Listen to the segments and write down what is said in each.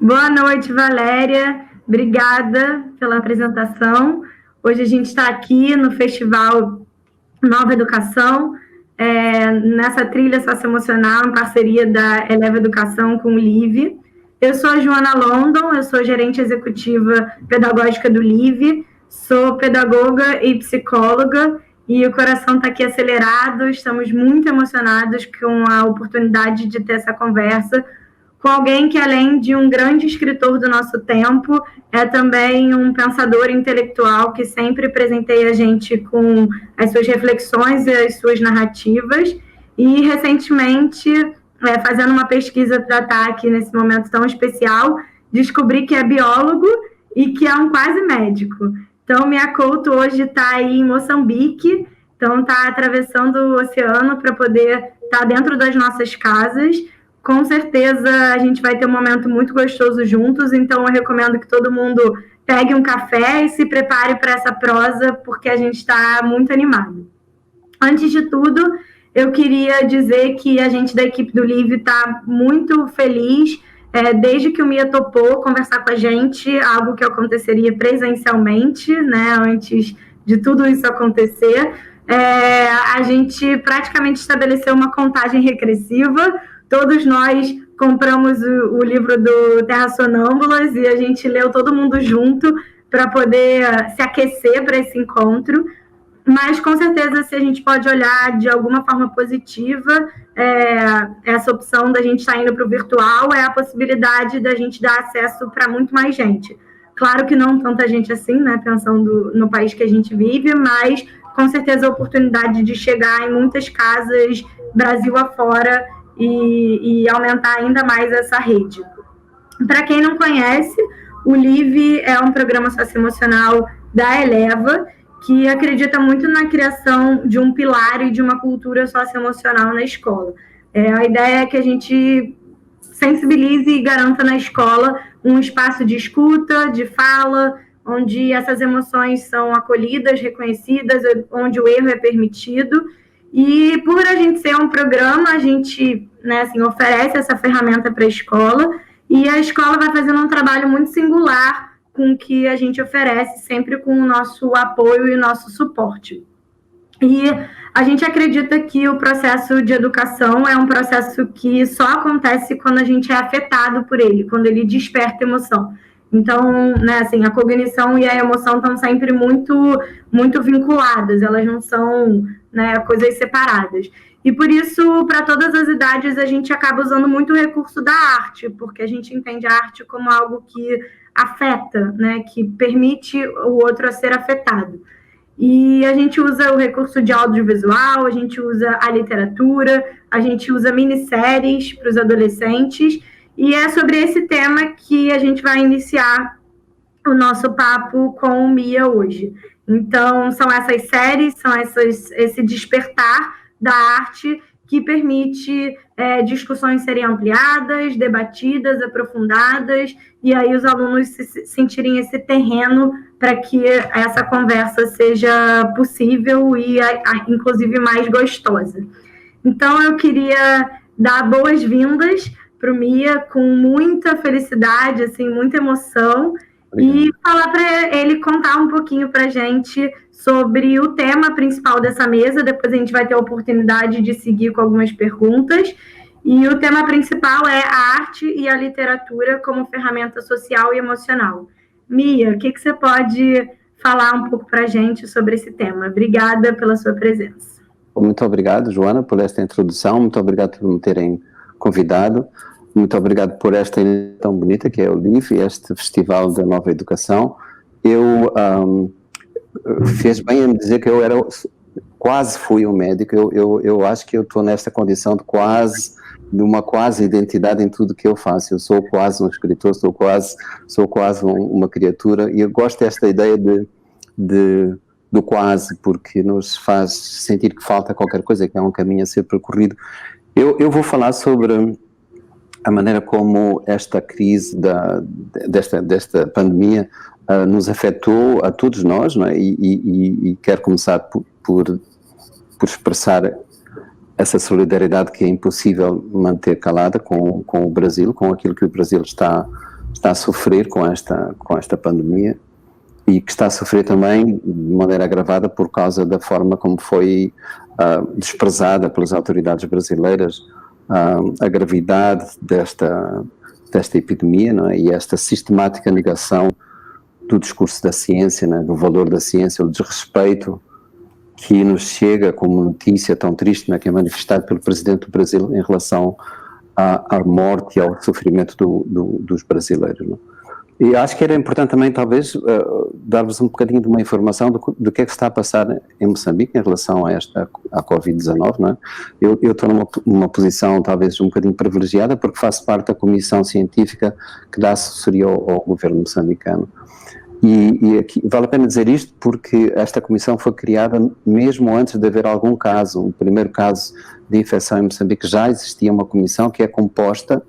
Boa noite, Valéria. Obrigada pela apresentação. Hoje a gente está aqui no Festival Nova Educação, nessa trilha socioemocional, em parceria da Eleva Educação com o LIVE. Eu sou a Joana London, eu sou gerente executiva pedagógica do LIVE, sou pedagoga e psicóloga, e o coração está aqui acelerado, estamos muito emocionados com a oportunidade de ter essa conversa com alguém que, além de um grande escritor do nosso tempo, é também um pensador intelectual que sempre presenteia a gente com as suas reflexões e as suas narrativas. E, recentemente, fazendo uma pesquisa para estar aqui nesse momento tão especial, descobri que é biólogo e que é um quase médico. Então, Mia Couto hoje está aí em Moçambique, então está atravessando o oceano para poder estar dentro das nossas casas. Com certeza a gente vai ter um momento muito gostoso juntos, então eu recomendo que todo mundo pegue um café e se prepare para essa prosa, porque a gente está muito animado. Antes de tudo, eu queria dizer que a gente da equipe do LIVE está muito feliz, desde que o Mia topou conversar com a gente, algo que aconteceria presencialmente, né, antes de tudo isso acontecer. A gente praticamente estabeleceu uma contagem regressiva. Todos nós compramos o livro do Terra Sonâmbulas e a gente leu todo mundo junto para poder se aquecer para esse encontro. Mas, com certeza, se a gente pode olhar de alguma forma positiva, essa opção da gente estar indo para o virtual é a possibilidade da gente dar acesso para muito mais gente. Claro que não tanta gente assim, né, pensando no país que a gente vive, mas, com certeza, a oportunidade de chegar em muitas casas, Brasil afora, e aumentar ainda mais essa rede. Para quem não conhece, o LIVE é um programa socioemocional da Eleva, que acredita muito na criação de um pilar e de uma cultura socioemocional na escola. A ideia é que a gente sensibilize e garanta na escola um espaço de escuta, de fala, onde essas emoções são acolhidas, reconhecidas, onde o erro é permitido. E por a gente ser um programa, a gente, né, assim, oferece essa ferramenta para a escola, e a escola vai fazendo um trabalho muito singular com o que a gente oferece, sempre com o nosso apoio e o nosso suporte. E a gente acredita que o processo de educação é um processo que só acontece quando a gente é afetado por ele, quando ele desperta emoção. Então, né, assim, a cognição e a emoção estão sempre muito, muito vinculadas, elas não são, né, coisas separadas. E por isso, para todas as idades, a gente acaba usando muito o recurso da arte, porque a gente entende a arte como algo que afeta, né, que permite o outro a ser afetado. E a gente usa o recurso de audiovisual, a gente usa a literatura, a gente usa minisséries para os adolescentes, e é sobre esse tema que a gente vai iniciar o nosso papo com o Mia hoje. Então, são essas séries, são esse despertar da arte que permite discussões serem ampliadas, debatidas, aprofundadas, e aí os alunos sentirem esse terreno para que essa conversa seja possível e, inclusive, mais gostosa. Então, eu queria dar boas-vindas para o Mia com muita felicidade, assim, muita emoção, e falar para ele contar um pouquinho para a gente sobre o tema principal dessa mesa. Depois a gente vai ter a oportunidade de seguir com algumas perguntas. E o tema principal é a arte e a literatura como ferramenta social e emocional. Mia, o que você pode falar um pouco para a gente sobre esse tema? Obrigada pela sua presença. Muito obrigado, Joana, por esta introdução. Muito obrigado por me terem convidado. Muito obrigado por esta ideia tão bonita que é o LIVE, este Festival da Nova Educação. Eu fez bem em me dizer que eu quase fui um médico. Eu acho que eu estou nesta condição de uma quase identidade em tudo que eu faço. Eu sou quase um escritor, sou quase uma criatura, e eu gosto desta ideia do quase, porque nos faz sentir que falta qualquer coisa, que há um caminho a ser percorrido. Eu vou falar sobre a maneira como esta crise desta pandemia nos afetou a todos nós, não é? E quero começar por expressar essa solidariedade que é impossível manter calada com o Brasil, com aquilo que o Brasil está está a sofrer com esta pandemia e que está a sofrer também de maneira agravada por causa da forma como foi desprezada pelas autoridades brasileiras a gravidade desta epidemia, não é? E esta sistemática negação do discurso da ciência, não é? Do valor da ciência, o desrespeito que nos chega como notícia tão triste, não é? Que é manifestado pelo presidente do Brasil em relação à morte e ao sofrimento dos brasileiros, não é? E acho que era importante também, talvez, dar-vos um bocadinho de uma informação do que é que está a passar em Moçambique em relação à Covid-19, não é? Eu estou numa posição, talvez, um bocadinho privilegiada, porque faço parte da comissão científica que dá assessoria ao governo moçambicano. E aqui, vale a pena dizer isto porque esta comissão foi criada mesmo antes de haver algum caso. O primeiro caso de infecção em Moçambique já existia uma comissão que é composta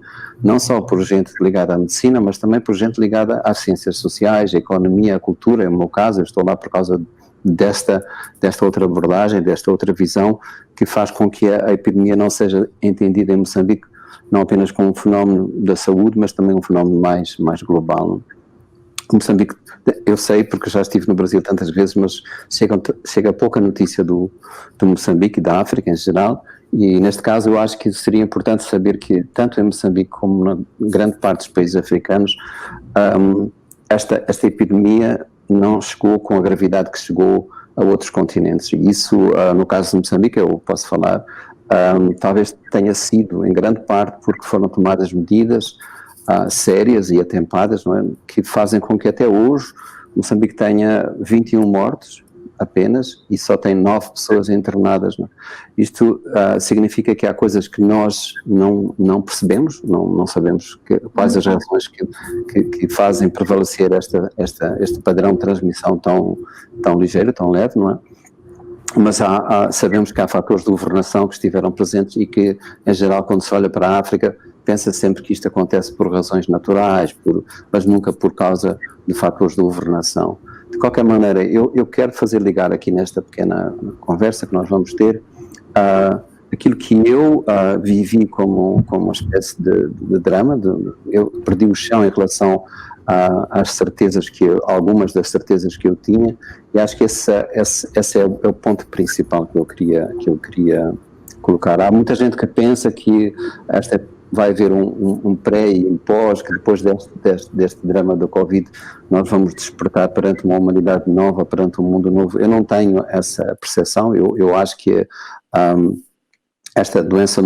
não só por gente ligada à medicina, mas também por gente ligada às ciências sociais, à economia, à cultura. No meu caso, eu estou lá por causa desta outra abordagem, desta outra visão, que faz com que a epidemia não seja entendida em Moçambique não apenas como um fenómeno da saúde, mas também um fenómeno mais global. Moçambique, eu sei porque já estive no Brasil tantas vezes, mas chega pouca notícia do Moçambique e da África em geral, e neste caso eu acho que seria importante saber que tanto em Moçambique como na grande parte dos países africanos esta epidemia não chegou com a gravidade que chegou a outros continentes, e isso no caso de Moçambique eu posso falar, talvez tenha sido em grande parte porque foram tomadas medidas sérias e atempadas, não é? Que fazem com que até hoje Moçambique tenha 21 mortos apenas e só tem 9 pessoas internadas, não é? Isto significa que há coisas que nós não percebemos, não sabemos quais as razões que fazem prevalecer este padrão de transmissão tão ligeiro, tão leve, não é? Mas sabemos que há fatores de governação que estiveram presentes e que, em geral, quando se olha para a África, pensa sempre que isto acontece por razões naturais, mas nunca por causa de fatores de governação. De qualquer maneira, eu quero fazer ligar aqui nesta pequena conversa que nós vamos ter aquilo que eu vivi como uma espécie de drama. Eu perdi o chão em relação às certezas algumas das certezas que eu tinha, e acho que esse é o ponto principal que eu queria colocar. Há muita gente que pensa que vai haver um pré e um pós, que depois deste drama da Covid nós vamos despertar perante uma humanidade nova, perante um mundo novo. Eu não tenho essa percepção. Eu acho que esta doença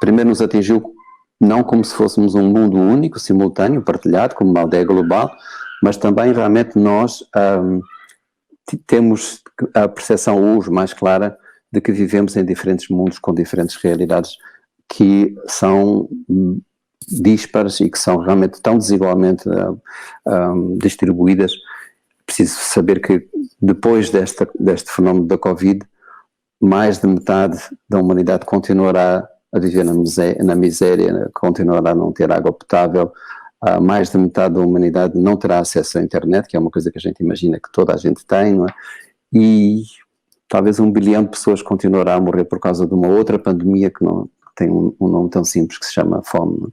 primeiro nos atingiu não como se fôssemos um mundo único, simultâneo, partilhado, como uma aldeia global, mas também realmente nós temos a percepção hoje mais clara de que vivemos em diferentes mundos com diferentes realidades que são díspares e que são realmente tão desigualmente distribuídas. Preciso saber que depois deste fenómeno da Covid, mais de metade da humanidade continuará a viver na miséria, continuará a não ter água potável, mais de metade da humanidade não terá acesso à internet, que é uma coisa que a gente imagina que toda a gente tem, não é? E talvez 1 bilhão de pessoas continuará a morrer por causa de uma outra pandemia que não tem um nome tão simples, que se chama fome, não é?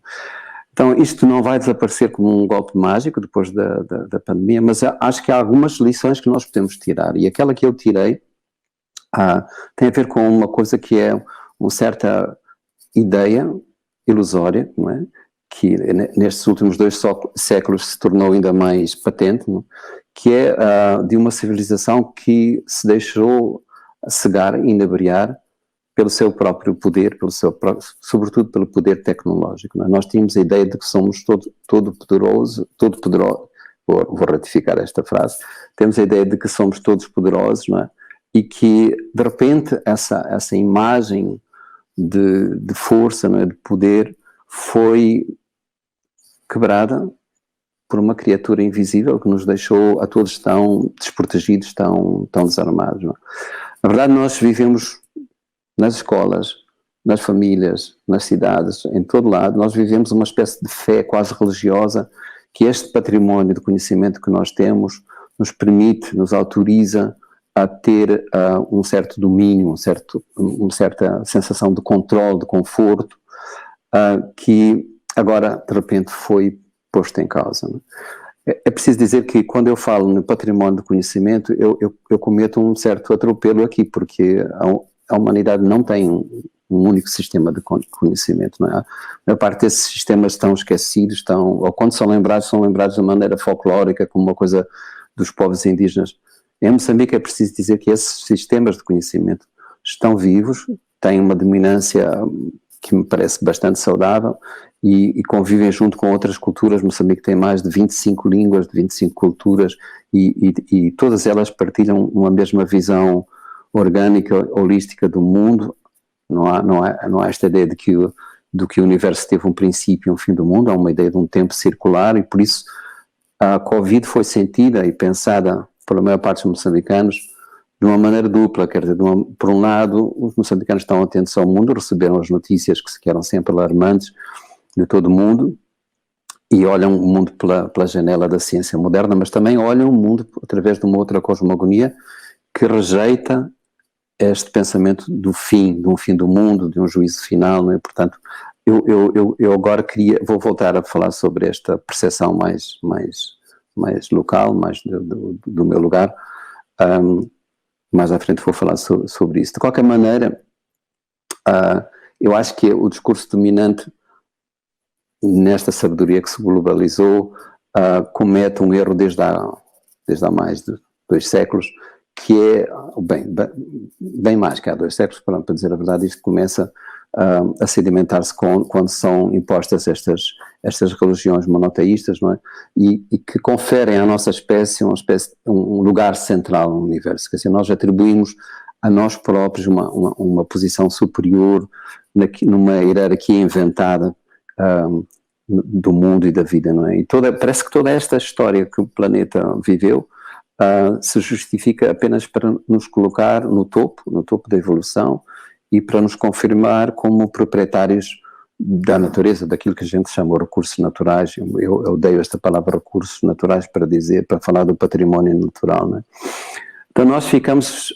Então isto não vai desaparecer como um golpe mágico depois da pandemia, mas acho que há algumas lições que nós podemos tirar, e aquela que eu tirei tem a ver com uma coisa que é uma certa ideia ilusória, não é? Que nestes últimos 2 séculos se tornou ainda mais patente, não é? Que é de uma civilização que se deixou cegar e inebriar pelo seu próprio poder, sobretudo pelo poder tecnológico, não é? Nós tínhamos a ideia de que somos todo poderoso, vou ratificar esta frase, temos a ideia de que somos todos poderosos, não é? E que, de repente, essa imagem de força, não é? De poder, foi quebrada por uma criatura invisível que nos deixou a todos tão desprotegidos, tão desarmados, não é? Na verdade, nós vivemos nas escolas, nas famílias, nas cidades, em todo lado, nós vivemos uma espécie de fé quase religiosa, que este património de conhecimento que nós temos nos permite, nos autoriza a ter um certo domínio, uma certa sensação de controle, de conforto, que agora de repente foi posto em causa. Não é? É preciso dizer que quando eu falo no património do conhecimento, eu cometo um certo atropelo aqui, porque a humanidade não tem um único sistema de conhecimento. Não é? A maior parte desses sistemas estão esquecidos, ou quando são lembrados de maneira folclórica, como uma coisa dos povos indígenas. Em Moçambique é preciso dizer que esses sistemas de conhecimento estão vivos, têm uma dominância que me parece bastante saudável e convivem junto com outras culturas. Moçambique tem mais de 25 línguas, de 25 culturas e todas elas partilham uma mesma visão orgânica, holística do mundo. Não há esta ideia de que o universo teve um princípio e um fim do mundo, há uma ideia de um tempo circular e por isso a Covid foi sentida e pensada pela maior parte dos moçambicanos de uma maneira dupla, quer dizer, por um lado, os moçambicanos estão atentos ao mundo, receberam as notícias que eram sempre alarmantes de todo o mundo e olham o mundo pela janela da ciência moderna, mas também olham o mundo através de uma outra cosmogonia que rejeita este pensamento de um fim do mundo, de um juízo final, não é? Portanto, eu agora vou voltar a falar sobre esta percepção mais local, mais do meu lugar. Mais à frente vou falar sobre isso. De qualquer maneira, eu acho que o discurso dominante nesta sabedoria que se globalizou comete um erro desde há mais de 2 séculos, que é, bem mais que há 2 séculos, para dizer a verdade, isto começa a sedimentar-se quando são impostas estas religiões monoteístas, não é? E que conferem à nossa espécie um lugar central no universo. Quer dizer, nós atribuímos a nós próprios uma posição superior numa hierarquia inventada do mundo e da vida, não é? E parece que toda esta história que o planeta viveu se justifica apenas para nos colocar no topo da evolução e para nos confirmar como proprietários da natureza, daquilo que a gente chama de recursos naturais. Eu odeio esta palavra recursos naturais para falar do património natural, né? Então nós ficamos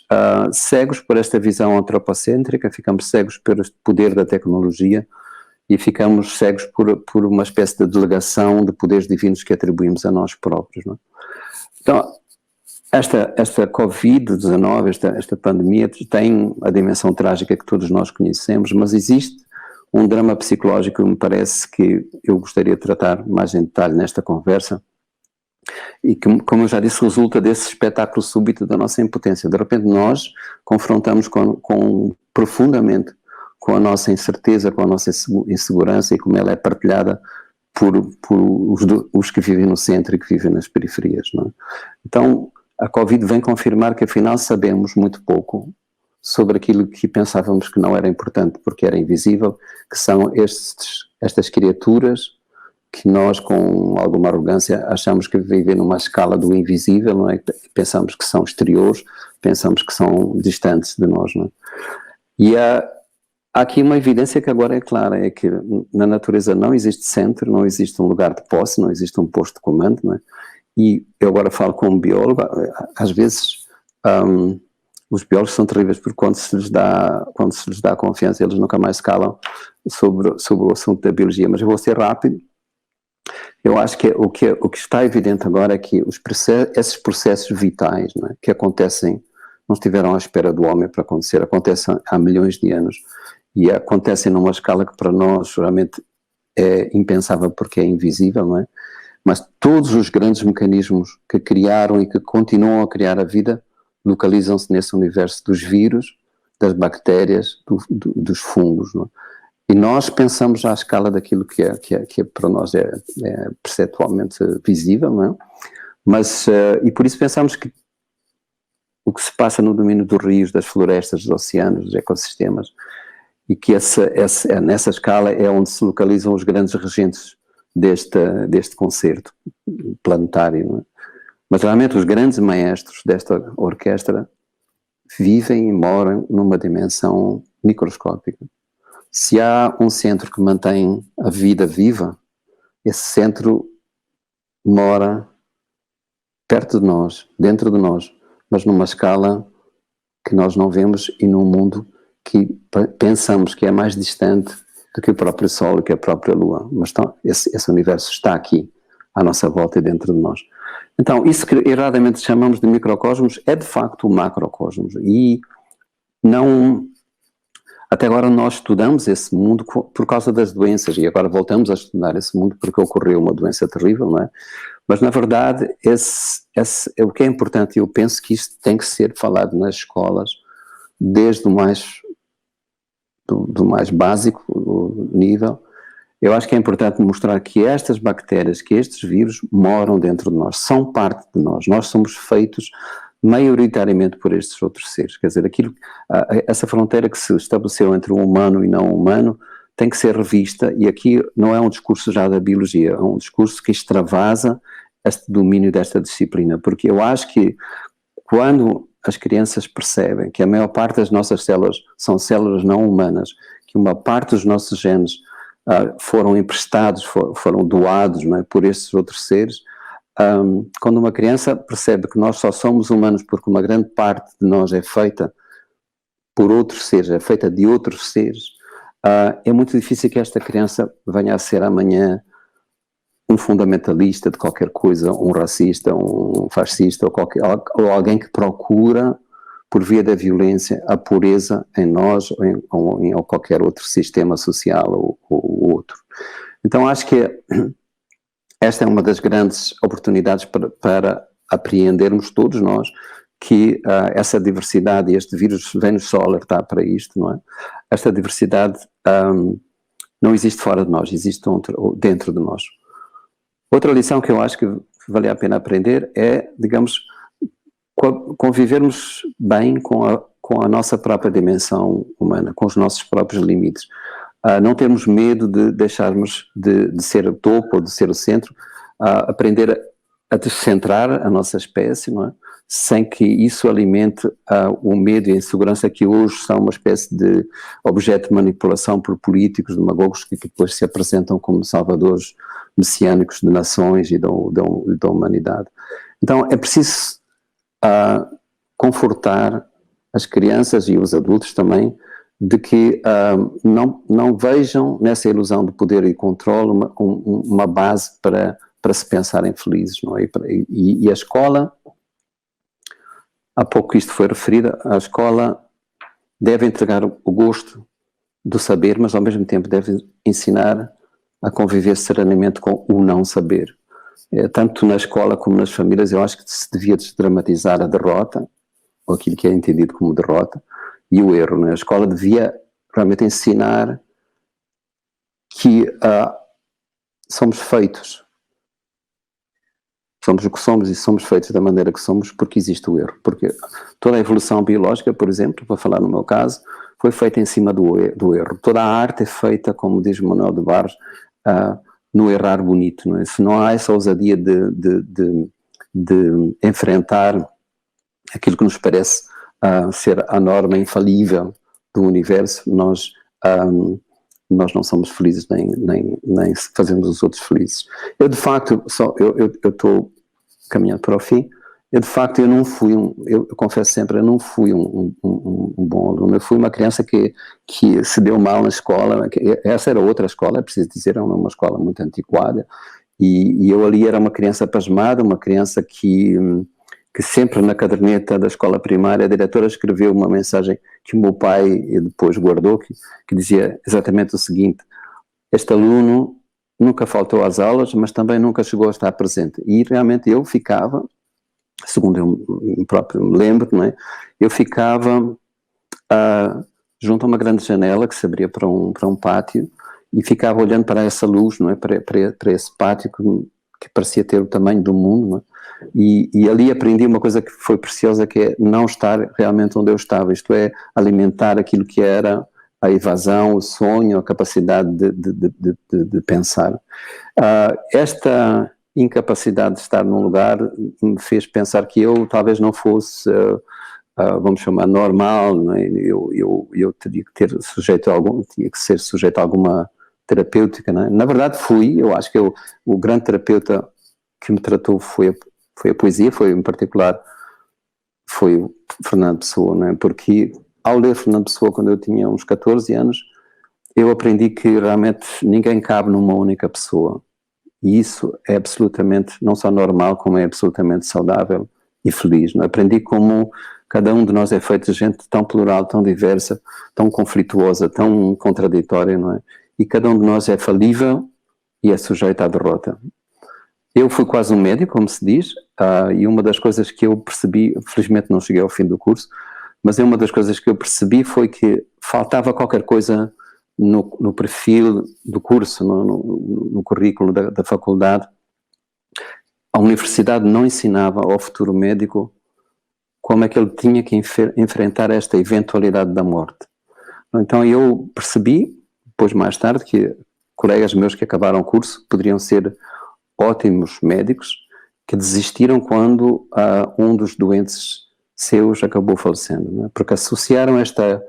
cegos por esta visão antropocêntrica, ficamos cegos pelo poder da tecnologia e ficamos cegos por uma espécie de delegação de poderes divinos que atribuímos a nós próprios, não é? Então, esta Covid-19, esta pandemia tem a dimensão trágica que todos nós conhecemos, mas existe um drama psicológico que me parece que eu gostaria de tratar mais em detalhe nesta conversa e que, como eu já disse, resulta desse espetáculo súbito da nossa impotência. De repente nós confrontamos profundamente com a nossa incerteza, com a nossa insegurança e como ela é partilhada por os que vivem no centro e que vivem nas periferias, não é? Então, a Covid vem confirmar que afinal sabemos muito pouco sobre aquilo que pensávamos que não era importante porque era invisível, que são estas criaturas que nós com alguma arrogância achamos que vivem numa escala do invisível, não é? Pensamos que são exteriores, pensamos que são distantes de nós, não é? E há aqui uma evidência que agora é clara, é que na natureza não existe centro, não existe um lugar de posse, não existe um posto de comando, não é? E eu agora falo como biólogo, às vezes os biólogos são terríveis porque quando se lhes dá confiança eles nunca mais se calam sobre o assunto da biologia, mas eu vou ser rápido. Eu acho que o que está evidente agora é que esses processos vitais, não é, que acontecem, não estiveram à espera do homem para acontecer, acontecem há milhões de anos e acontecem numa escala que para nós realmente é impensável porque é invisível, não é? Mas todos os grandes mecanismos que criaram e que continuam a criar a vida localizam-se nesse universo dos vírus, das bactérias, dos fungos, não é? E nós pensamos à escala daquilo que para nós é perceptualmente visível, não é? Mas, e por isso pensamos que o que se passa no domínio dos rios, das florestas, dos oceanos, dos ecossistemas, e que nessa escala é onde se localizam os grandes regentes deste concerto planetário, não é? Mas realmente os grandes maestros desta orquestra vivem e moram numa dimensão microscópica. Se há um centro que mantém a vida viva, esse centro mora perto de nós, dentro de nós, mas numa escala que nós não vemos e num mundo que pensamos que é mais distante do que o próprio Sol, que a própria Lua. Mas esse universo está aqui, à nossa volta e dentro de nós. Então, isso que erradamente chamamos de microcosmos é de facto o macrocosmos, e não... Até agora nós estudamos esse mundo por causa das doenças, e agora voltamos a estudar esse mundo porque ocorreu uma doença terrível, não é? Mas, na verdade, o que é importante, eu penso que isto tem que ser falado nas escolas, desde do mais básico nível. Eu acho que é importante mostrar que estas bactérias, que estes vírus moram dentro de nós, são parte de nós. Nós somos feitos maioritariamente por estes outros seres. Quer dizer, essa fronteira que se estabeleceu entre o humano e não humano tem que ser revista, e aqui não é um discurso já da biologia, é um discurso que extravasa este domínio desta disciplina, porque eu acho que quando as crianças percebem que a maior parte das nossas células são células não humanas, que uma parte dos nossos genes foram emprestados, foram doados, não é, por estes outros seres, quando uma criança percebe que nós só somos humanos porque uma grande parte de nós é feita por outros seres, é feita de outros seres, é muito difícil que esta criança venha a ser amanhã um fundamentalista de qualquer coisa, um racista, um fascista, ou alguém que procura, por via da violência, a pureza em nós ou em qualquer outro sistema social ou outro. Então acho que esta é uma das grandes oportunidades para apreendermos todos nós que essa diversidade, e este vírus vem-nos só alertar para isto, não é? Esta diversidade não existe fora de nós, existe dentro de nós. Outra lição que eu acho que vale a pena aprender é, digamos, convivermos bem com a nossa própria dimensão humana, com os nossos próprios limites. Não termos medo de deixarmos de ser o topo ou de ser o centro, aprender a descentrar a nossa espécie, não é? Sem que isso alimente o medo e a insegurança que hoje são uma espécie de objeto de manipulação por políticos demagogos que depois se apresentam como salvadores messiânicos de nações e da humanidade. Então é preciso confortar as crianças e os adultos também de que não vejam nessa ilusão de poder e controle uma base para se pensarem felizes, não é? E a escola, há pouco isto foi referido, a escola deve entregar o gosto do saber, mas ao mesmo tempo deve ensinar a conviver serenamente com o não saber. Tanto na escola como nas famílias, eu acho que se devia desdramatizar a derrota, ou aquilo que é entendido como derrota, e o erro, né? A escola devia realmente ensinar que somos feitos, somos o que somos e somos feitos da maneira que somos porque existe o erro. Porque toda a evolução biológica, por exemplo, para falar no meu caso, foi feita em cima do erro. Toda a arte é feita, como diz Manuel de Barros, no errar bonito, não é? Se não há essa ousadia de enfrentar aquilo que nos parece ser a norma infalível do universo, nós não somos felizes nem fazemos os outros felizes. Eu de facto, eu estou caminhando para o fim, eu não fui eu confesso sempre, eu não fui um bom aluno, eu fui uma criança que se deu mal na escola, essa era outra escola, é preciso dizer, era uma escola muito antiquada, e eu ali era uma criança pasmada, uma criança que sempre na caderneta da escola primária a diretora escreveu uma mensagem que o meu pai depois guardou, que dizia exatamente o seguinte: este aluno nunca faltou às aulas, mas também nunca chegou a estar presente. E realmente eu ficava, segundo eu próprio me lembro, não é? Eu ficava junto a uma grande janela que se abria para um pátio, e ficava olhando para essa luz, não é? Para esse pátio que parecia ter o tamanho do mundo, não é? E ali aprendi uma coisa que foi preciosa, que é não estar realmente onde eu estava, isto é, alimentar aquilo que era a evasão, o sonho, a capacidade de pensar. Esta incapacidade de estar num lugar me fez pensar que eu talvez não fosse, vamos chamar, normal, não é? Eu teria que tinha que ser sujeito a alguma terapêutica, não é? Na verdade eu acho que o grande terapeuta que me tratou foi a poesia, em particular foi o Fernando Pessoa, não é? Porque ao ler Fernando Pessoa quando eu tinha uns 14 anos, eu aprendi que realmente ninguém cabe numa única pessoa, E isso é absolutamente, não só normal, como é absolutamente saudável e feliz. Não é? Aprendi como cada um de nós é feito de gente tão plural, tão diversa, tão conflituosa, tão contraditória, não é? E cada um de nós é falível e é sujeito à derrota. Eu fui quase um médico, como se diz, e uma das coisas que eu percebi, felizmente não cheguei ao fim do curso, mas uma das coisas que eu percebi foi que faltava qualquer coisa no perfil do curso, no currículo da faculdade. A universidade não ensinava ao futuro médico como é que ele tinha que enfrentar esta eventualidade da morte. Então eu percebi, depois mais tarde, que colegas meus que acabaram o curso poderiam ser ótimos médicos que desistiram quando um dos doentes seus acabou falecendo, não é? Porque associaram esta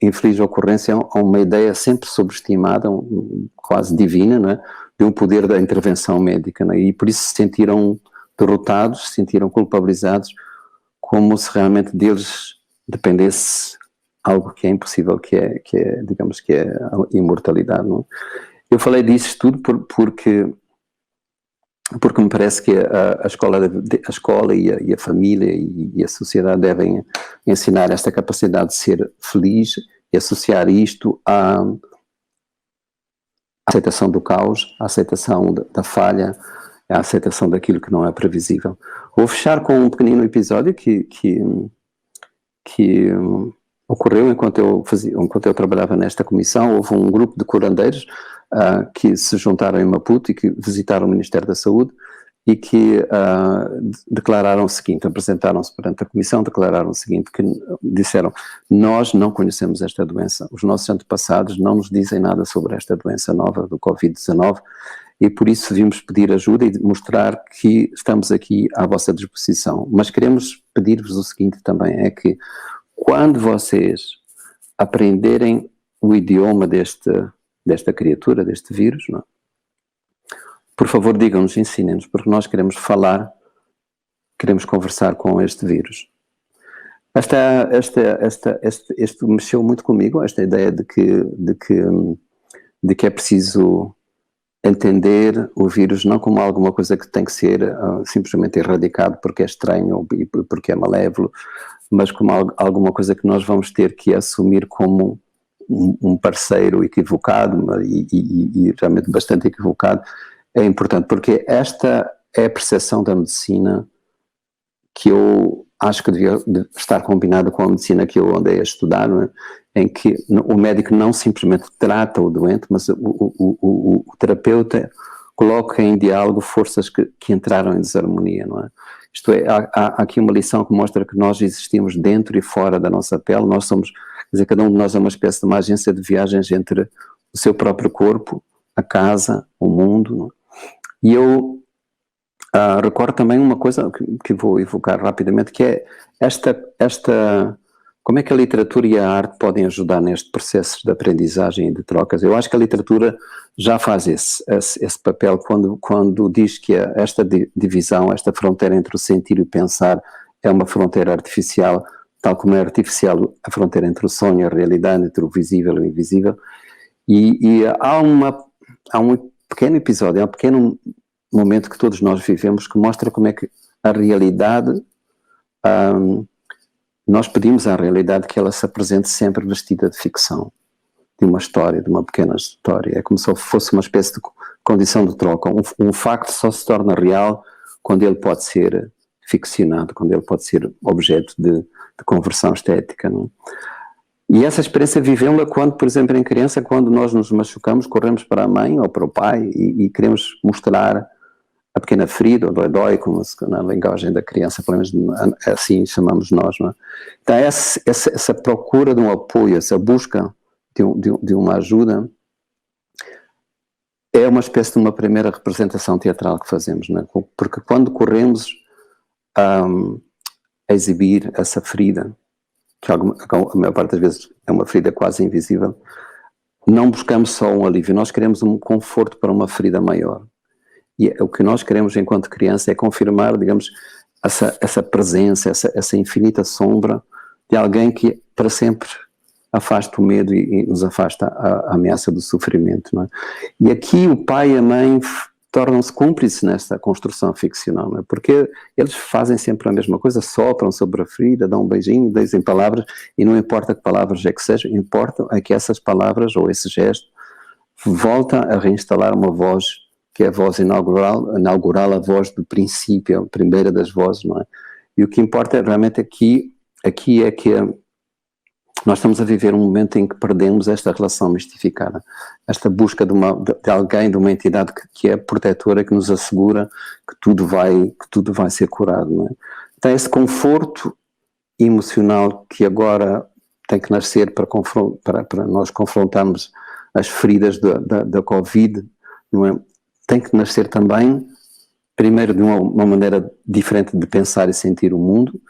infeliz ocorrência a uma ideia sempre subestimada, quase divina, não é? De um poder da intervenção médica, não é? E por isso se sentiram derrotados, se sentiram culpabilizados, como se realmente deles dependesse algo que é impossível, que é digamos que é a imortalidade, não é? Eu falei disso tudo porque me parece que a escola e a família e a sociedade devem ensinar esta capacidade de ser feliz e associar isto à aceitação do caos, à aceitação da falha, à aceitação daquilo que não é previsível. Vou fechar com um pequenino episódio que ocorreu enquanto eu trabalhava nesta comissão. Houve um grupo de curandeiros que se juntaram em Maputo e que visitaram o Ministério da Saúde e que declararam o seguinte, apresentaram-se perante a comissão, declararam o seguinte, que disseram: nós não conhecemos esta doença, os nossos antepassados não nos dizem nada sobre esta doença nova do Covid-19 e por isso vimos pedir ajuda e mostrar que estamos aqui à vossa disposição. Mas queremos pedir-vos o seguinte também, é que quando vocês aprenderem o idioma desta criatura, deste vírus, não é? Por favor, digam-nos, ensinem-nos, porque nós queremos falar, queremos conversar com este vírus. Este mexeu muito comigo, esta ideia de que é preciso entender o vírus não como alguma coisa que tem que ser simplesmente erradicado porque é estranho e porque é malévolo, mas como alguma coisa que nós vamos ter que assumir como um parceiro equivocado e realmente bastante equivocado. É importante, porque esta é a percepção da medicina que eu acho que devia estar combinada com a medicina que eu andei a estudar, não é? Em que o médico não simplesmente trata o doente, mas o terapeuta coloca em diálogo forças que entraram em desarmonia, não é? Isto é, há aqui uma lição que mostra que nós existimos dentro e fora da nossa pele, nós somos, quer dizer, cada um de nós é uma espécie de uma agência de viagens entre o seu próprio corpo, a casa, o mundo, não é? E eu recordo também uma coisa que vou evocar rapidamente, que é como é que a literatura e a arte podem ajudar neste processo de aprendizagem e de trocas. Eu acho que a literatura já faz esse papel quando diz que esta divisão, esta fronteira entre o sentir e o pensar é uma fronteira artificial, tal como é artificial a fronteira entre o sonho e a realidade, entre o visível e o invisível. E há um pequeno episódio, há um pequeno momento que todos nós vivemos que mostra como é que a realidade, nós pedimos à realidade que ela se apresente sempre vestida de ficção, de uma história, de uma pequena história. É como se fosse uma espécie de condição de troca. Um facto só se torna real quando ele pode ser ficcionado, quando ele pode ser objeto de conversão estética, não é? E essa experiência vivemos-la quando, por exemplo, em criança, quando nós nos machucamos, corremos para a mãe ou para o pai e queremos mostrar a pequena ferida, o dói-dói, como na linguagem da criança, pelo menos assim chamamos nós, não é? Então essa procura de um apoio, essa busca de uma ajuda, é uma espécie de uma primeira representação teatral que fazemos, não é? Porque quando corremos a exibir essa ferida, que a maior parte das vezes é uma ferida quase invisível, não buscamos só um alívio, nós queremos um conforto para uma ferida maior. E o que nós queremos enquanto criança é confirmar, digamos, essa presença, essa infinita sombra de alguém que para sempre afasta o medo e nos afasta a ameaça do sofrimento, não é? E aqui o pai e a mãe tornam-se cúmplices nesta construção ficcional, não é? Porque eles fazem sempre a mesma coisa, sopram sobre a ferida, dão um beijinho, dizem palavras, e não importa que palavras é que sejam, importa é que essas palavras ou esse gesto volta a reinstalar uma voz, que é a voz inaugural, a voz do princípio, a primeira das vozes, não é? E o que importa realmente aqui é que nós estamos a viver um momento em que perdemos esta relação mistificada, esta busca de alguém, de uma entidade que é protetora, que nos assegura que tudo vai ser curado, não é? Então esse conforto emocional que agora tem que nascer para nós confrontarmos as feridas da Covid, não é? Tem que nascer também, primeiro, de uma maneira diferente de pensar e sentir o mundo,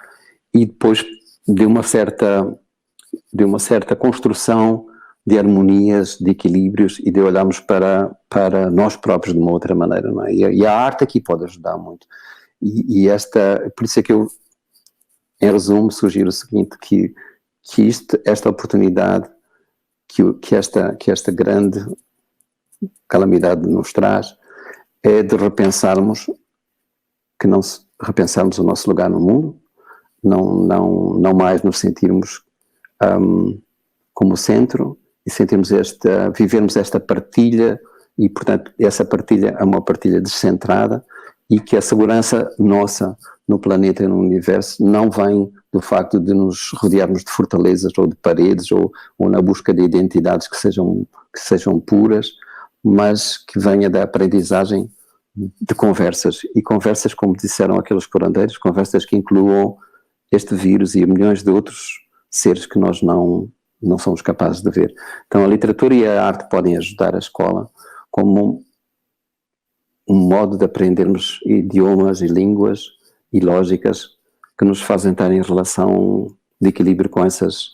e depois de uma certa construção de harmonias, de equilíbrios, e de olharmos para nós próprios de uma outra maneira, não é? E a arte aqui pode ajudar muito. Por isso é que eu, em resumo, sugiro o seguinte, que esta oportunidade que esta grande calamidade nos traz é de repensarmos repensarmos o nosso lugar no mundo, não mais nos sentirmos como centro, e vivermos esta partilha, e portanto essa partilha é uma partilha descentrada, e que a segurança nossa no planeta e no universo não vem do facto de nos rodearmos de fortalezas ou de paredes ou na busca de identidades que sejam puras, mas que venha da aprendizagem de conversas, e conversas, como disseram aqueles curandeiros, conversas que incluam este vírus e milhões de outros seres que nós não somos capazes de ver. Então a literatura e a arte podem ajudar a escola como um modo de aprendermos idiomas e línguas e lógicas que nos fazem estar em relação de equilíbrio com essas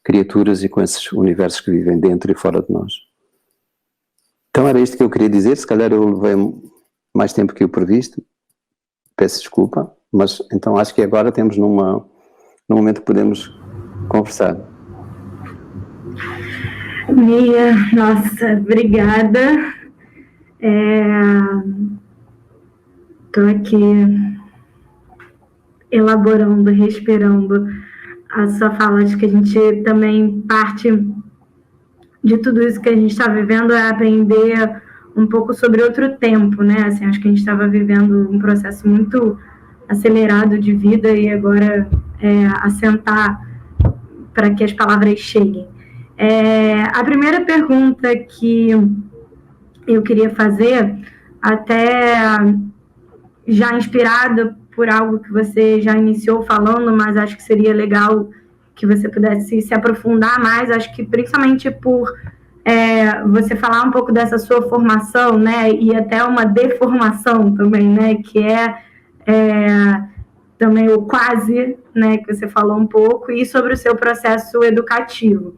criaturas e com esses universos que vivem dentro e fora de nós. Então era isto que eu queria dizer. Se calhar eu levei mais tempo que o previsto, peço desculpa, mas então acho que agora temos num momento que podemos conversar. Mia, nossa, obrigada. Estou aqui elaborando, respirando a sua fala. Acho que a gente também parte de tudo isso que a gente está vivendo é aprender um pouco sobre outro tempo, né? Assim, acho que a gente estava vivendo um processo muito acelerado de vida e agora assentar para que as palavras cheguem. A primeira pergunta que eu queria fazer, até já inspirada por algo que você já iniciou falando, mas acho que seria legal que você pudesse se aprofundar mais, acho que principalmente por você falar um pouco dessa sua formação, né, e até uma deformação também, né, que também o quase, né, que você falou um pouco, e sobre o seu processo educativo.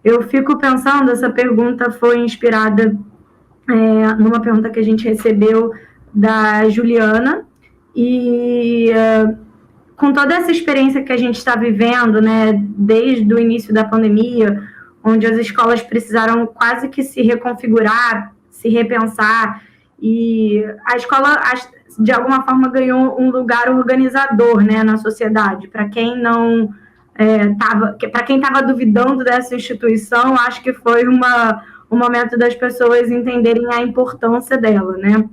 Eu fico pensando, essa pergunta foi inspirada numa pergunta que a gente recebeu da Juliana, e com toda essa experiência que a gente está vivendo, né, desde o início da pandemia, onde as escolas precisaram quase que se reconfigurar, se repensar, e a escola, de alguma forma, ganhou um lugar organizador, né, na sociedade. Para quem não para quem estava duvidando dessa instituição, acho que foi um momento das pessoas entenderem a importância dela, né?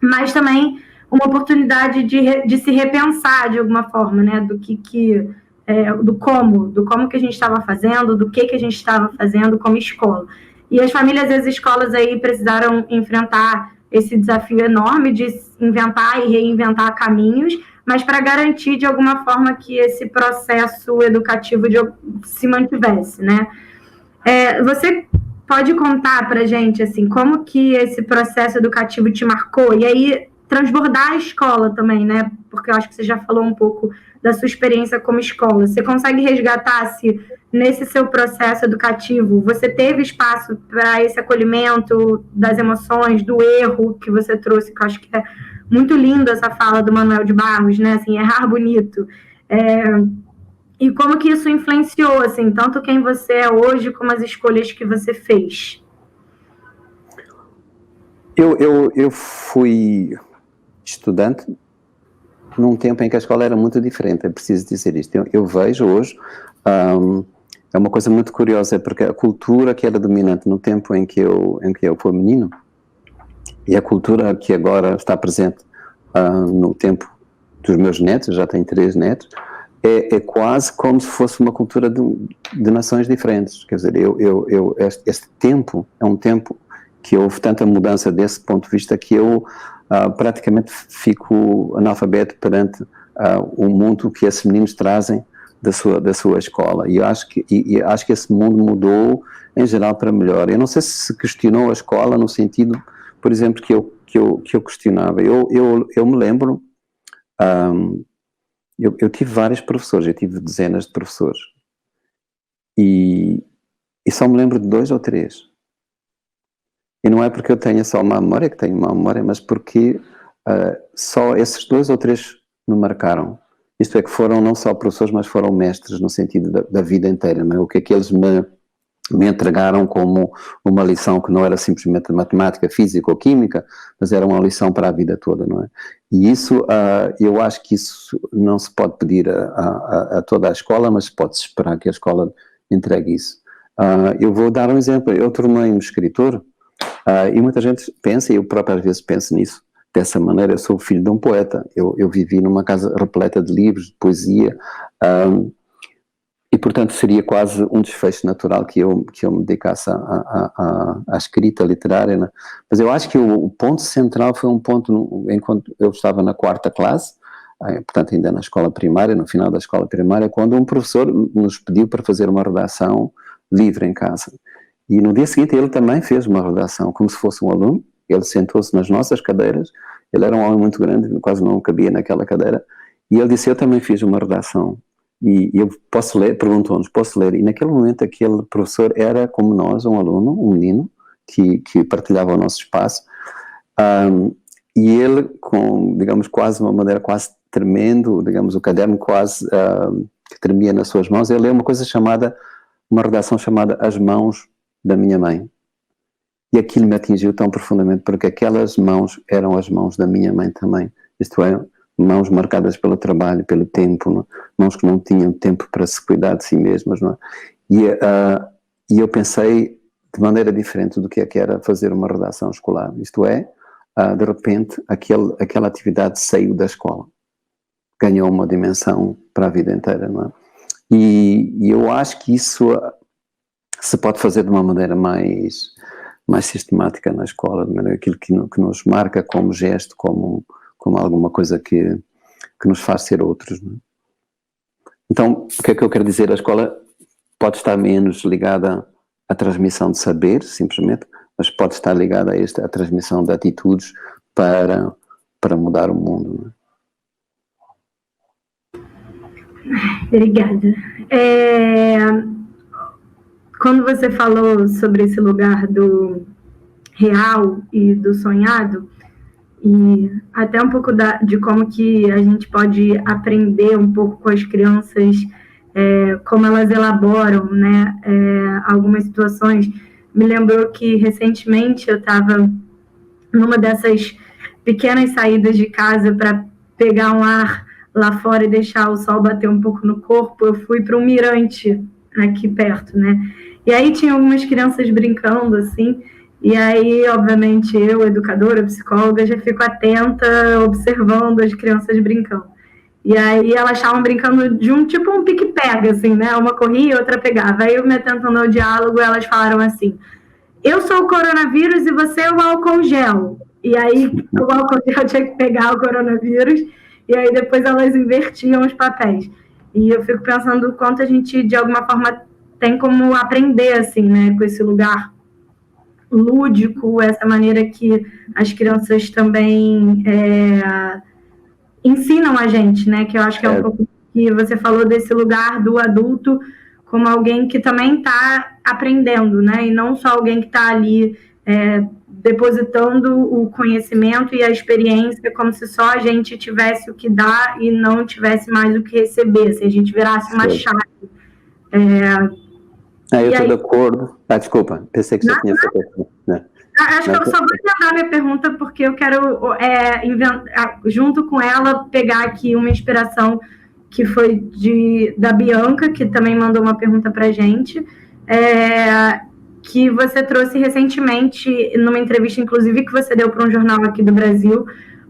Mas também uma oportunidade de se repensar de alguma forma, né? Do como que a gente estava fazendo, do que a gente estava fazendo como escola. E as famílias e as escolas aí precisaram enfrentar esse desafio enorme de inventar e reinventar caminhos, mas para garantir de alguma forma que esse processo educativo se mantivesse, né? Você pode contar para a gente, assim, como que esse processo educativo te marcou? E aí, transbordar a escola também, né? Porque eu acho que você já falou um pouco da sua experiência como escola. Você consegue resgatar se nesse seu processo educativo você teve espaço para esse acolhimento das emoções, do erro que você trouxe, que eu acho que é muito lindo essa fala do Manuel de Barros, né? Assim, errar bonito. E como que isso influenciou, assim, tanto quem você é hoje, como as escolhas que você fez? Eu fui estudante num tempo em que a escola era muito diferente, é preciso dizer isto. Eu vejo hoje, é uma coisa muito curiosa, porque a cultura que era dominante no tempo em que eu fui menino, e a cultura que agora está presente no tempo dos meus netos, já tenho 3 netos, é quase como se fosse uma cultura de nações diferentes. Quer dizer, este tempo é um tempo que houve tanta mudança desse ponto de vista que eu praticamente fico analfabeto perante o mundo que esses meninos trazem da sua escola. E acho que esse mundo mudou, em geral, para melhor. Eu não sei se questionou a escola no sentido, por exemplo, que eu questionava. Eu me lembro, eu tive vários professores, eu tive dezenas de professores. E só me lembro de 2 ou 3. E não é porque eu tenha só uma memória, que tenho uma memória, mas porque só esses 2 ou 3 me marcaram. Isto é, que foram não só professores, mas foram mestres no sentido da vida inteira. Não é? O que é que eles me entregaram como uma lição que não era simplesmente matemática, física ou química, mas era uma lição para a vida toda, não é? E isso, eu acho que isso não se pode pedir a toda a escola, mas pode-se esperar que a escola entregue isso. Eu vou dar um exemplo. Eu tornei-me escritor, e muita gente pensa, e eu próprio às vezes penso nisso, dessa maneira. Eu sou filho de um poeta, eu vivi numa casa repleta de livros, de poesia, e portanto seria quase um desfecho natural que eu me dedicasse à escrita literária, né? Mas eu acho que o ponto central foi um ponto, enquanto eu estava na 4ª classe, portanto ainda na escola primária, no final da escola primária, quando um professor nos pediu para fazer uma redação livre em casa. E no dia seguinte ele também fez uma redação, como se fosse um aluno. Ele sentou-se nas nossas cadeiras, ele era um homem muito grande, quase não cabia naquela cadeira, e ele disse: eu também fiz uma redação, e eu posso ler? Perguntou-nos: posso ler? E naquele momento aquele professor era como nós, um aluno, um menino, que partilhava o nosso espaço, e ele, com, digamos, quase uma maneira quase tremendo, digamos, o caderno quase que tremia nas suas mãos, ele leu uma redação chamada As Mãos da Minha Mãe. E aquilo me atingiu tão profundamente, porque aquelas mãos eram as mãos da minha mãe também. Isto é, mãos marcadas pelo trabalho, pelo tempo, não? Mãos que não tinham tempo para se cuidar de si mesmas. Não? E eu pensei de maneira diferente do que era fazer uma redação escolar. Isto é, de repente, aquela atividade saiu da escola. Ganhou uma dimensão para a vida inteira. Não é? E eu acho que isso se pode fazer de uma maneira mais sistemática na escola, de maneira aquilo que nos marca como gesto, como alguma coisa que nos faz ser outros. Não é? Então, o que é que eu quero dizer? A escola pode estar menos ligada à transmissão de saber, simplesmente, mas pode estar ligada à transmissão de atitudes para mudar o mundo. Não é? Obrigada. Quando você falou sobre esse lugar do real e do sonhado, e até um pouco de como que a gente pode aprender um pouco com as crianças, como elas elaboram, né, algumas situações, me lembrou que recentemente eu estava numa dessas pequenas saídas de casa para pegar um ar lá fora e deixar o sol bater um pouco no corpo. Eu fui para um mirante aqui perto, né? E aí tinha algumas crianças brincando, assim, e aí, obviamente, eu, educadora, psicóloga, já fico atenta, observando as crianças brincando. E aí elas estavam brincando de um pique-pega, assim, né? Uma corria, outra pegava. Aí eu me atentando ao diálogo, elas falaram assim: eu sou o coronavírus e você é o álcool gel. E aí o álcool gel tinha que pegar o coronavírus, e aí depois elas invertiam os papéis. E eu fico pensando o quanto a gente, de alguma forma, tem como aprender, assim, né, com esse lugar lúdico, essa maneira que as crianças também ensinam a gente, né, que eu acho que é um pouco que você falou desse lugar do adulto como alguém que também está aprendendo, né, e não só alguém que está ali depositando o conhecimento e a experiência como se só a gente tivesse o que dar e não tivesse mais o que receber, se a gente virasse uma chave. Eu estou de acordo. Desculpa, pensei que você tinha feito. Né? Acho que eu só vou emendar minha pergunta porque eu quero, junto com ela, pegar aqui uma inspiração que foi da Bianca, que também mandou uma pergunta para a gente, que você trouxe recentemente, numa entrevista, inclusive, que você deu para um jornal aqui do Brasil.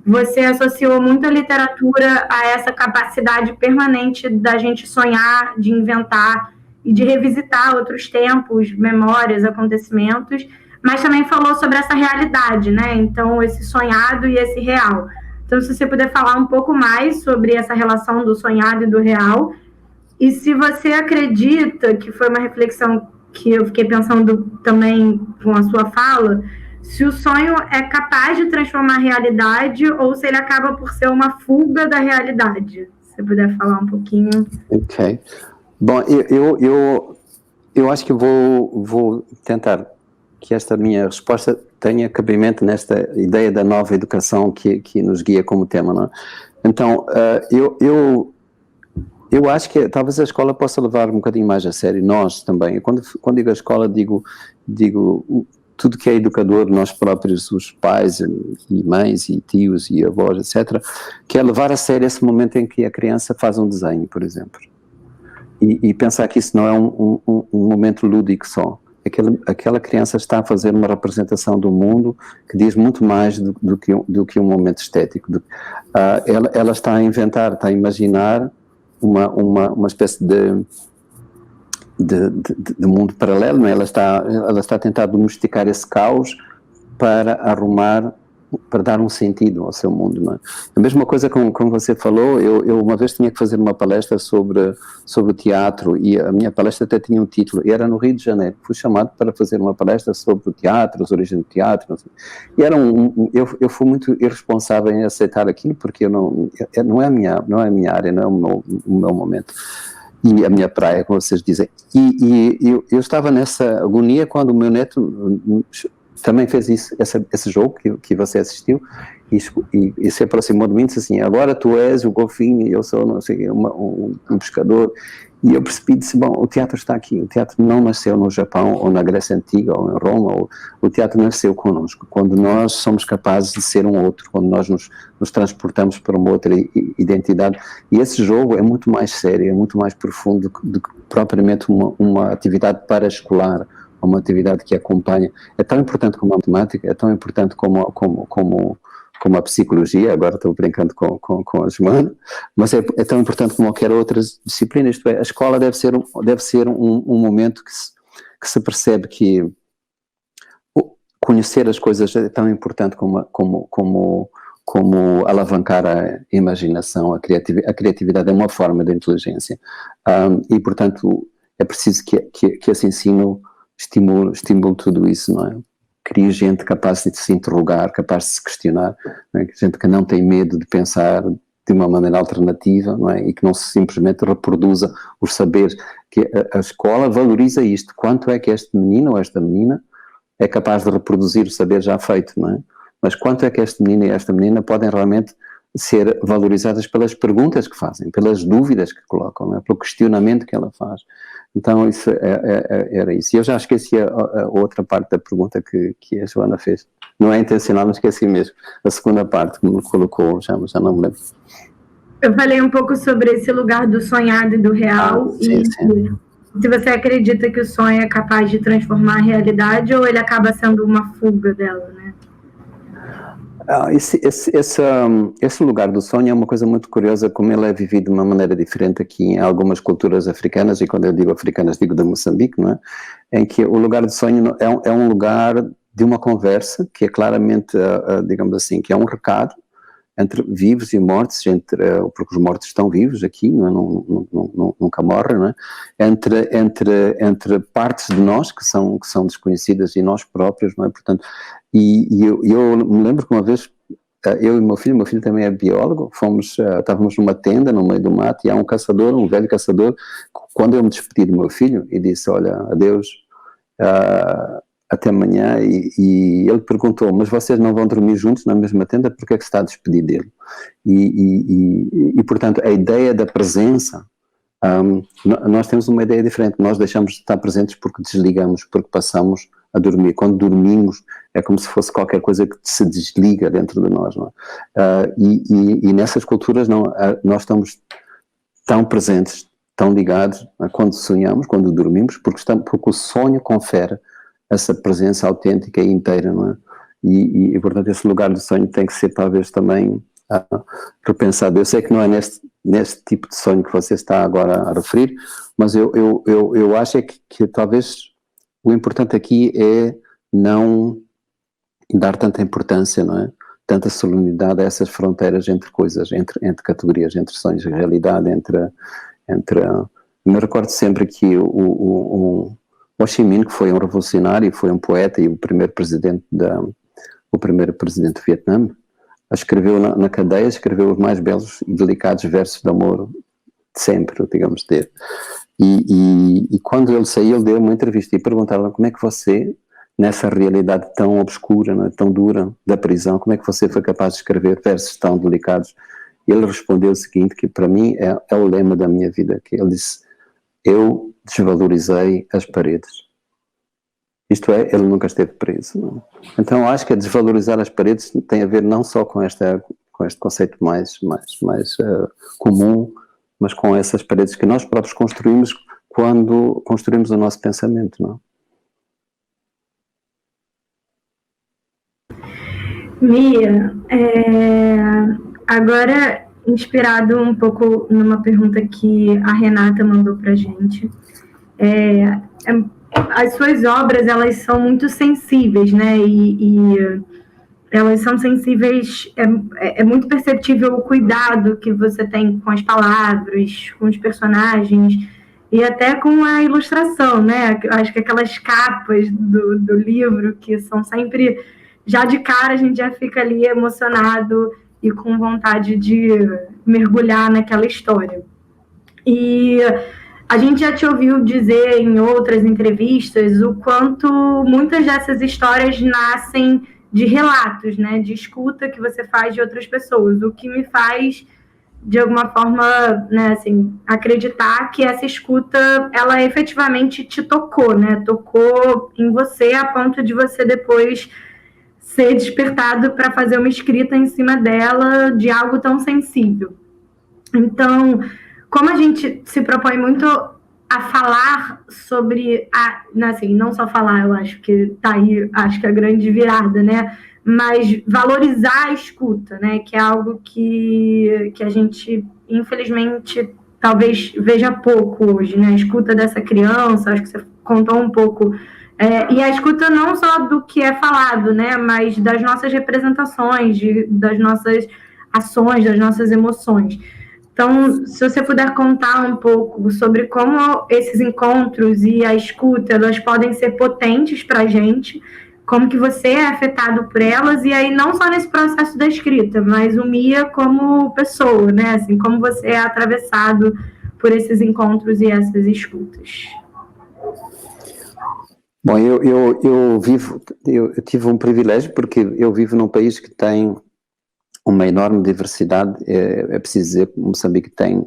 Você associou muito a literatura a essa capacidade permanente da gente sonhar, de inventar e de revisitar outros tempos, memórias, acontecimentos, mas também falou sobre essa realidade, né? Então, esse sonhado e esse real. Então, se você puder falar um pouco mais sobre essa relação do sonhado e do real, e se você acredita, que foi uma reflexão que eu fiquei pensando também com a sua fala, se o sonho é capaz de transformar a realidade ou se ele acaba por ser uma fuga da realidade. Se você puder falar um pouquinho. Ok. Bom, eu acho que vou tentar que esta minha resposta tenha cabimento nesta ideia da nova educação que nos guia como tema, não é? Então, eu acho que talvez a escola possa levar um bocadinho mais a sério, nós também. Quando digo a escola, digo tudo que é educador, nós próprios, os pais e mães e tios e avós, etc., que é levar a sério esse momento em que a criança faz um desenho, por exemplo. E pensar que isso não é um momento lúdico só. Aquela criança está a fazer uma representação do mundo que diz muito mais do que um momento estético. Ela está a inventar, está a imaginar uma espécie de mundo paralelo, não é? Ela está a tentar domesticar esse caos para dar um sentido ao seu mundo, não é? A mesma coisa como você falou, eu uma vez tinha que fazer uma palestra sobre o teatro e a minha palestra até tinha um título, e era no Rio de Janeiro. Fui chamado para fazer uma palestra sobre o teatro, as origens do teatro, não sei. E eu fui muito irresponsável em aceitar aquilo, porque não é a minha área, não é o meu momento. E a minha praia, como vocês dizem. E eu estava nessa agonia quando o meu neto também fez esse jogo que você assistiu e se aproximou de mim e disse assim: agora tu és o golfinho e eu sou, não sei, um pescador. E eu disse, bom, o teatro está aqui. O teatro não nasceu no Japão ou na Grécia Antiga ou em Roma. O teatro nasceu connosco. Quando nós somos capazes de ser um outro, quando nós nos transportamos para uma outra identidade. E esse jogo é muito mais sério, é muito mais profundo do que propriamente uma atividade paraescolar, uma atividade que acompanha. É tão importante como a matemática, é tão importante como a psicologia, agora estou brincando com a Joana, mas é tão importante como qualquer outra disciplina. Isto é, a escola deve ser um momento que se percebe que conhecer as coisas é tão importante como alavancar a imaginação, a criatividade é uma forma de inteligência. E, portanto, é preciso que esse ensino estimule tudo isso, não é? Cria gente capaz de se interrogar, capaz de se questionar, não é? Gente que não tem medo de pensar de uma maneira alternativa, não é? E que não simplesmente reproduza os saberes, que a escola valoriza isto, quanto é que este menino ou esta menina é capaz de reproduzir o saber já feito, não é? Mas quanto é que este menino e esta menina podem realmente ser valorizadas pelas perguntas que fazem, pelas dúvidas que colocam, não é? Pelo questionamento que ela faz. Então, isso era isso. E eu já esqueci a outra parte da pergunta que a Joana fez. Não é intencional, mas esqueci mesmo. A segunda parte que me colocou, já não me lembro. Eu falei um pouco sobre esse lugar do sonhado e do real. Sim. Se você acredita que o sonho é capaz de transformar a realidade ou ele acaba sendo uma fuga dela, né? Esse lugar do sonho é uma coisa muito curiosa, como ele é vivido de uma maneira diferente aqui em algumas culturas africanas, e quando eu digo africanas digo de Moçambique, não é? Em que o lugar do sonho é um lugar de uma conversa que é claramente, digamos assim, que é um recado entre vivos e mortos, porque os mortos estão vivos aqui, nunca morrem, não é? Entre partes de nós que são desconhecidas e nós próprios, não é? Portanto, e eu me lembro que uma vez, eu e meu filho também é biólogo, estávamos numa tenda no meio do mato e há um velho caçador, quando eu me despedi do meu filho e disse, olha, adeus, até amanhã, e ele perguntou, mas vocês não vão dormir juntos na mesma tenda, porque é que se está a despedir dele? E portanto, a ideia da presença, nós temos uma ideia diferente, nós deixamos de estar presentes porque desligamos, porque passamos a dormir. Quando dormimos, é como se fosse qualquer coisa que se desliga dentro de nós, não é? E nessas culturas nós estamos tão presentes, tão ligados, quando sonhamos, quando dormimos, porque o sonho confere essa presença autêntica e inteira, não é? E portanto, esse lugar do sonho tem que ser talvez também repensado. Eu sei que não é neste tipo de sonho que você está agora a referir, mas eu acho que talvez o importante aqui é não dar tanta importância, não é? Tanta solenidade a essas fronteiras entre coisas, entre categorias, entre sonhos e realidade, me recordo sempre que o Ho Chi Minh, que foi um revolucionário, foi um poeta e o primeiro presidente do Vietnã, escreveu na cadeia, escreveu os mais belos e delicados versos de amor de sempre, digamos, dele. E quando ele saiu, ele deu uma entrevista e perguntaram como é que você, nessa realidade tão obscura, não é, tão dura da prisão, como é que você foi capaz de escrever versos tão delicados? E ele respondeu o seguinte, que para mim é o lema da minha vida, que ele disse: eu desvalorizei as paredes. Isto é, ele nunca esteve preso. Não é? Então acho que desvalorizar as paredes tem a ver não só com este conceito mais comum, mas com essas paredes que nós próprios construímos quando construímos o nosso pensamento, não é? Mia, agora inspirado um pouco numa pergunta que a Renata mandou para a gente, as suas obras, elas são muito sensíveis, né, e elas são sensíveis, é muito perceptível o cuidado que você tem com as palavras, com os personagens, e até com a ilustração, né, acho que aquelas capas do livro, que são sempre, já de cara a gente já fica ali emocionado e com vontade de mergulhar naquela história. E a gente já te ouviu dizer em outras entrevistas o quanto muitas dessas histórias nascem de relatos, né, de escuta que você faz de outras pessoas, o que me faz, de alguma forma, né, assim, acreditar que essa escuta, ela efetivamente te tocou, né, tocou em você a ponto de você depois ser despertado para fazer uma escrita em cima dela de algo tão sensível. Então, como a gente se propõe muito a falar sobre, assim, não só falar, eu acho que tá aí, acho que a grande virada, né? Mas valorizar a escuta, né? Que é algo que a gente, infelizmente, talvez veja pouco hoje, né? A escuta dessa criança, acho que você contou um pouco. E a escuta não só do que é falado, né? Mas das nossas representações, das nossas ações, das nossas emoções. Então, se você puder contar um pouco sobre como esses encontros e a escuta, elas podem ser potentes para a gente, como que você é afetado por elas, e aí não só nesse processo da escrita, mas o Mia como pessoa, né? Assim, como você é atravessado por esses encontros e essas escutas. Bom, eu tive um privilégio porque eu vivo num país que tem uma enorme diversidade. É preciso dizer que Moçambique tem,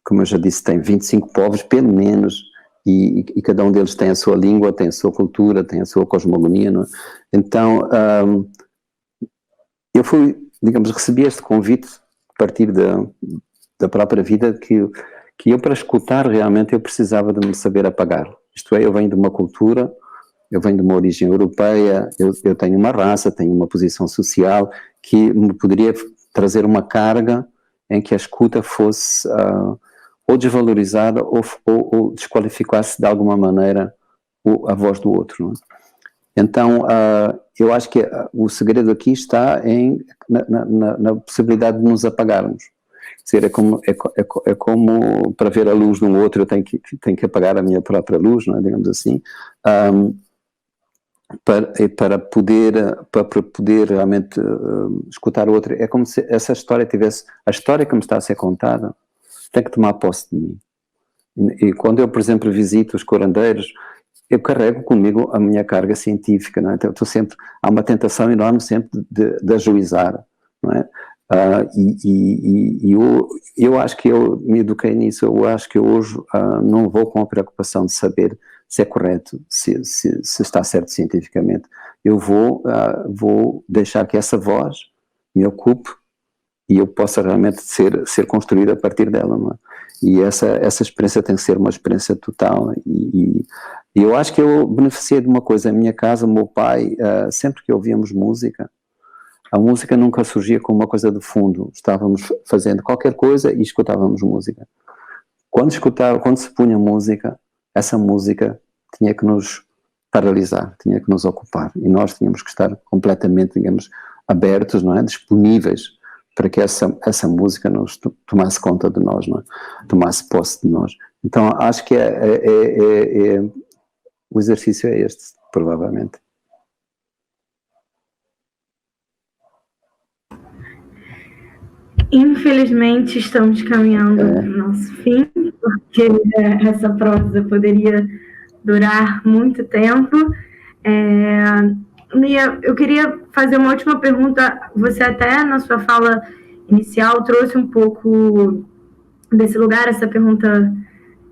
como eu já disse, tem 25 povos, pelo menos, e cada um deles tem a sua língua, tem a sua cultura, tem a sua cosmogonia, não é? Então, eu recebi este convite a partir da própria vida que eu, para escutar realmente, eu precisava de me saber apagar. Isto é, eu venho de uma cultura, eu venho de uma origem europeia, eu tenho uma raça, tenho uma posição social que me poderia trazer uma carga em que a escuta fosse ou desvalorizada ou desqualificasse de alguma maneira a voz do outro. Não é? Então, eu acho que o segredo aqui está na possibilidade de nos apagarmos. Quer dizer, é como para ver a luz de um outro eu tenho que apagar a minha própria luz, não é? Digamos assim. Para poder realmente escutar o outro. É como se essa história a história que me está a ser contada tem que tomar posse de mim. E quando eu, por exemplo, visito os curandeiros, eu carrego comigo a minha carga científica, não é? Então há uma tentação enorme sempre de ajuizar, não é? Eu acho que eu me eduquei nisso. Eu acho que hoje não vou com a preocupação de saber se é correto, se está certo cientificamente. Eu vou deixar que essa voz me ocupe e eu possa realmente ser construído a partir dela, não é? E essa experiência tem que ser uma experiência total, e eu acho que eu beneficiei de uma coisa. Em minha casa, o meu pai, sempre que ouvíamos música, a música nunca surgia como uma coisa de fundo, estávamos fazendo qualquer coisa e escutávamos música. Quando se punha música, essa música tinha que nos paralisar, tinha que nos ocupar, e nós tínhamos que estar completamente, digamos, abertos, não é? Disponíveis para que essa música nos tomasse conta de nós, não é? Tomasse posse de nós. Então acho que o exercício é este, provavelmente. Infelizmente estamos caminhando para o nosso fim, porque essa prosa poderia durar muito tempo. Mia, eu queria fazer uma última pergunta. Você até na sua fala inicial trouxe um pouco desse lugar. Essa pergunta,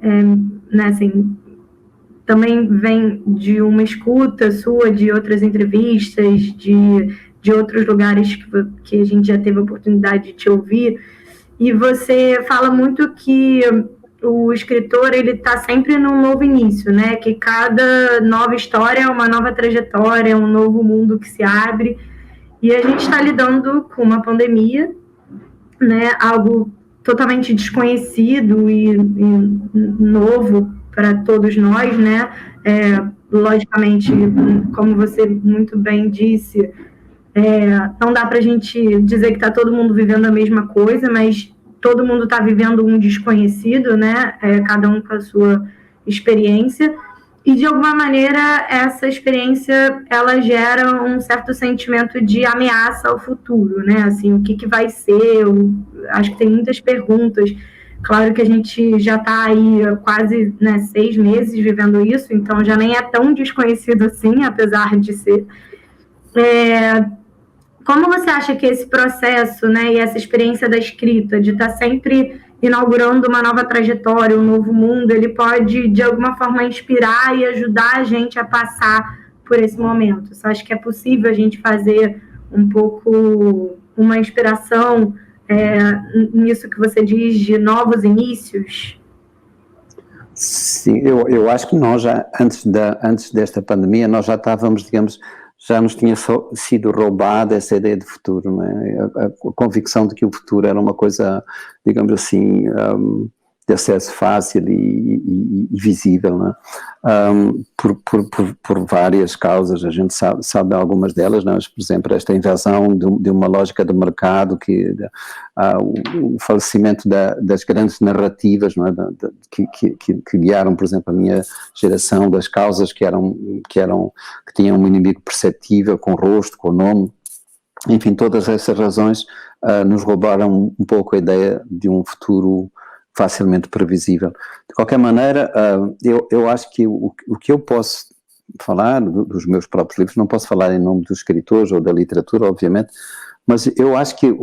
né, assim, também vem de uma escuta sua, de outras entrevistas, de outros lugares que a gente já teve a oportunidade de te ouvir. E você fala muito que o escritor, ele está sempre num novo início, né? Que cada nova história é uma nova trajetória, é um novo mundo que se abre. E a gente está lidando com uma pandemia, né? Algo totalmente desconhecido e novo para todos nós, né? Logicamente, como você muito bem disse, não dá para a gente dizer que está todo mundo vivendo a mesma coisa, mas todo mundo está vivendo um desconhecido, né? Cada um com a sua experiência, e de alguma maneira essa experiência ela gera um certo sentimento de ameaça ao futuro, né? Assim, o que vai ser? Acho que tem muitas perguntas. Claro que a gente já está aí quase, né, 6 meses vivendo isso, então já nem é tão desconhecido assim, apesar de ser. Como você acha que esse processo, né, e essa experiência da escrita, de estar sempre inaugurando uma nova trajetória, um novo mundo, ele pode, de alguma forma, inspirar e ajudar a gente a passar por esse momento? Você acha que é possível a gente fazer um pouco uma inspiração nisso que você diz de novos inícios? Sim, eu acho que nós já, antes desta pandemia, nós já estávamos, digamos, já nos tinha sido roubada essa ideia de futuro, não é? A convicção de que o futuro era uma coisa, digamos assim, de acesso fácil e visível, não é? Por várias causas. A gente sabe algumas delas, não é? Por exemplo, esta invasão de uma lógica de mercado, o falecimento das grandes narrativas, não é? Que guiaram, por exemplo, a minha geração, das causas que tinham um inimigo perceptível, com rosto, com nome. Enfim, todas essas razões nos roubaram um pouco a ideia de um futuro facilmente previsível. De qualquer maneira, eu acho que o que eu posso falar dos meus próprios livros, não posso falar em nome dos escritores ou da literatura, obviamente, mas eu acho que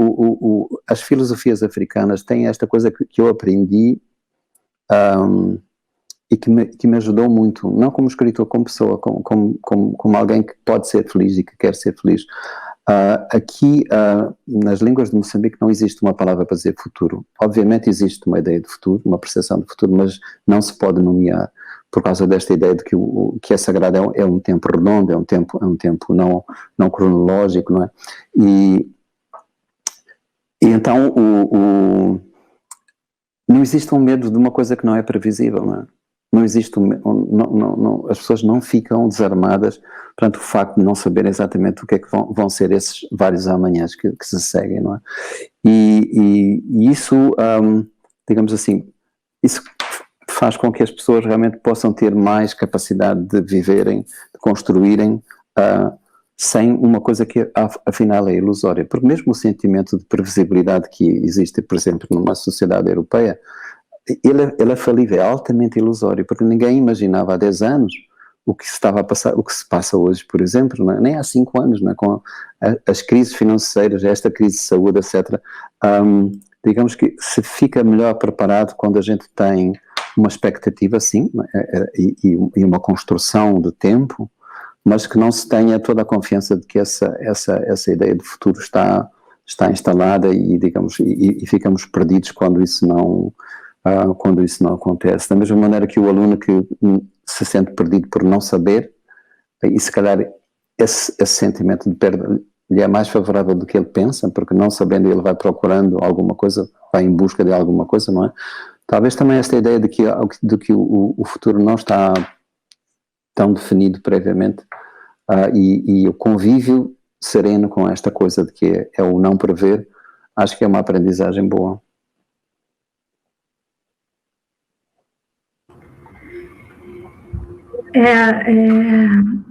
as filosofias africanas têm esta coisa que eu aprendi e que me ajudou muito, não como escritor, como pessoa, como alguém que pode ser feliz e que quer ser feliz. Aqui, nas línguas de Moçambique, não existe uma palavra para dizer futuro. Obviamente existe uma ideia de futuro, uma percepção de futuro, mas não se pode nomear por causa desta ideia de que o que é sagrado é um tempo redondo, é um tempo não cronológico, não é? E então não existe um medo de uma coisa que não é previsível, não é? Não existe as pessoas não ficam desarmadas perante o facto de não saber exatamente o que é que vão ser esses vários amanhãs que se seguem, não é? E isso, digamos assim, isso faz com que as pessoas realmente possam ter mais capacidade de viverem, de construírem, sem uma coisa que afinal é ilusória. Porque mesmo o sentimento de previsibilidade que existe, por exemplo, numa sociedade europeia, ele é falível, é altamente ilusório, porque ninguém imaginava há 10 anos o que se estava a passar, o que se passa hoje, por exemplo, não é? Nem há 5 anos, não é? Com as crises financeiras, esta crise de saúde, etc. Digamos que se fica melhor preparado quando a gente tem uma expectativa, sim, e uma construção de tempo, mas que não se tenha toda a confiança de que essa ideia de futuro está instalada e, digamos, e ficamos perdidos quando isso não acontece. Da mesma maneira que o aluno que se sente perdido por não saber, e se calhar esse sentimento de perda lhe é mais favorável do que ele pensa, porque não sabendo ele vai procurando alguma coisa, vai em busca de alguma coisa, não é? Talvez também esta ideia de que o futuro não está tão definido previamente, e o convívio sereno com esta coisa de que é o não prever, acho que é uma aprendizagem boa.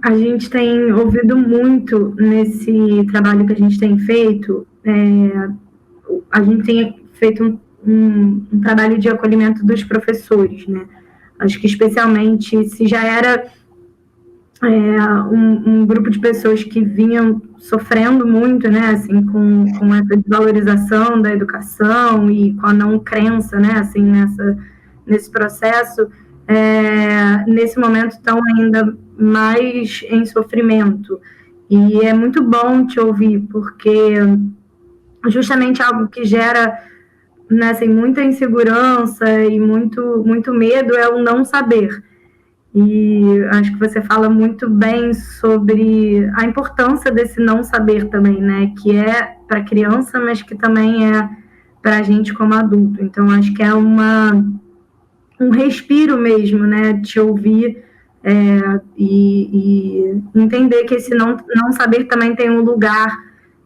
A gente tem ouvido muito nesse trabalho que a gente tem feito, a gente tem feito um trabalho de acolhimento dos professores, né? Acho que especialmente se já era um grupo de pessoas que vinham sofrendo muito, né, assim, com essa desvalorização da educação e com a não crença, né, assim, nesse processo, nesse momento estão ainda mais em sofrimento. E é muito bom te ouvir, porque justamente algo que gera, né, assim, muita insegurança e muito medo é o não saber. E acho que você fala muito bem sobre a importância desse não saber também, né? Que é para a criança, mas que também é para a gente como adulto. Então, acho que é um respiro mesmo, né? Te ouvir e entender que esse não saber também tem um lugar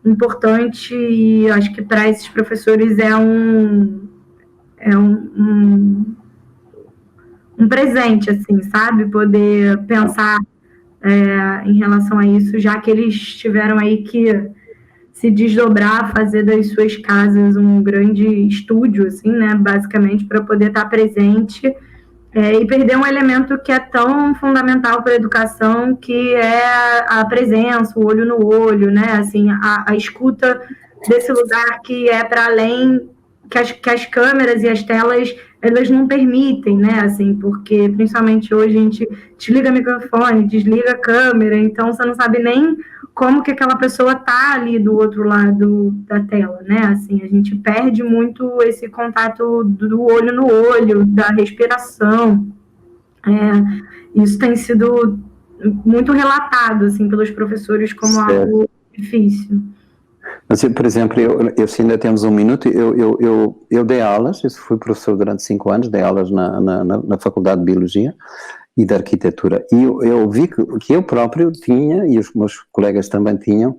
importante, e acho que para esses professores é um presente, assim, sabe? Poder pensar em relação a isso, já que eles tiveram aí que se desdobrar, fazer das suas casas um grande estúdio, assim, né? Basicamente, para poder estar presente e perder um elemento que é tão fundamental para a educação, que é a presença, o olho no olho, né? Assim, a escuta desse lugar que é para além, que as câmeras e as telas elas não permitem, né, assim, porque principalmente hoje a gente desliga o microfone, desliga a câmera, então você não sabe nem como que aquela pessoa tá ali do outro lado da tela, né, assim, a gente perde muito esse contato do olho no olho, da respiração, isso tem sido muito relatado, assim, pelos professores como algo difícil. Assim, por exemplo, eu se ainda temos um minuto, eu dei aulas, eu fui professor durante 5 anos, dei aulas na Faculdade de Biologia e de Arquitetura, e eu vi que eu próprio tinha, e os meus colegas também tinham,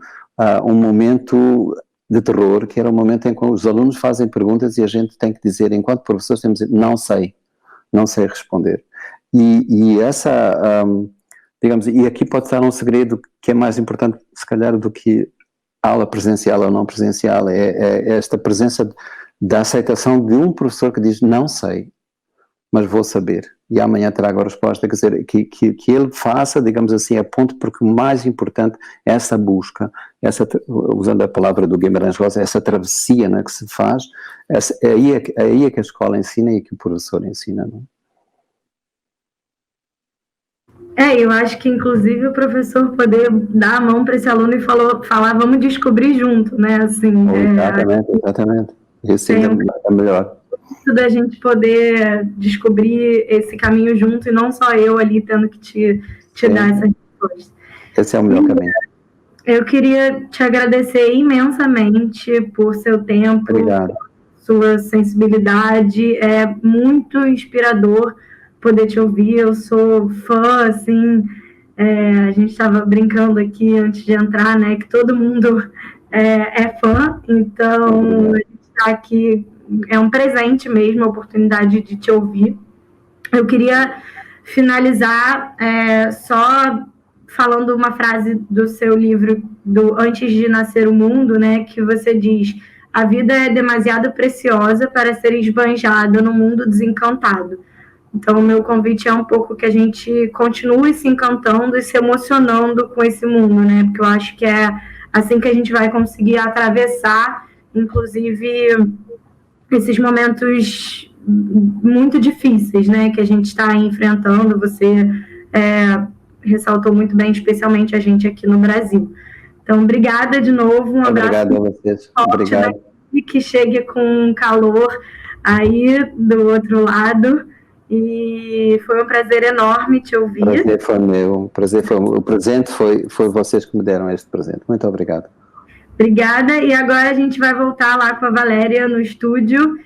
um momento de terror, que era um momento em que os alunos fazem perguntas e a gente tem que dizer, enquanto professores temos que dizer, não sei responder. E essa, digamos, e aqui pode estar um segredo que é mais importante, se calhar, do que aula presencial ou não presencial, é esta presença da aceitação de um professor que diz, não sei, mas vou saber, e amanhã trago a resposta, quer dizer, que ele faça, digamos assim, aponte, porque o mais importante é essa busca, usando a palavra do Guimarães Rosa, essa travessia, né, que se faz, é aí que a escola ensina e que o professor ensina, não é? Eu acho que, inclusive, o professor poder dar a mão para esse aluno e falar, vamos descobrir junto, né? Assim, exatamente. Isso é melhor. Da gente poder descobrir esse caminho junto, e não só eu ali tendo que te dar essa resposta. Esse é o melhor caminho. Eu queria te agradecer imensamente por seu tempo, Obrigado. Sua sensibilidade, é muito inspirador poder te ouvir, eu sou fã, assim, a gente estava brincando aqui antes de entrar, né, que todo mundo é fã, então a gente está aqui, é um presente mesmo a oportunidade de te ouvir. Eu queria finalizar só falando uma frase do seu livro, do Antes de Nascer o Mundo, né, que você diz, a vida é demasiado preciosa para ser esbanjada no mundo desencantado. Então, o meu convite é um pouco que a gente continue se encantando e se emocionando com esse mundo, né? Porque eu acho que é assim que a gente vai conseguir atravessar, inclusive, esses momentos muito difíceis, né, que a gente está enfrentando. Você ressaltou muito bem, especialmente a gente aqui no Brasil. Então, obrigada de novo, um abraço. Obrigado a vocês. Obrigado. E que chegue com calor aí do outro lado. E foi um prazer enorme te ouvir. O prazer foi meu. O presente foi vocês que me deram este presente. Muito obrigado. Obrigada. E agora a gente vai voltar lá com a Valéria no estúdio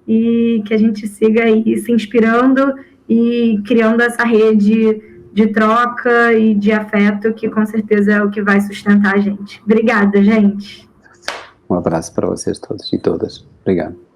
e que a gente siga aí se inspirando e criando essa rede de troca e de afeto, que com certeza é o que vai sustentar a gente. Obrigada, gente. Um abraço para vocês todos e todas. Obrigado.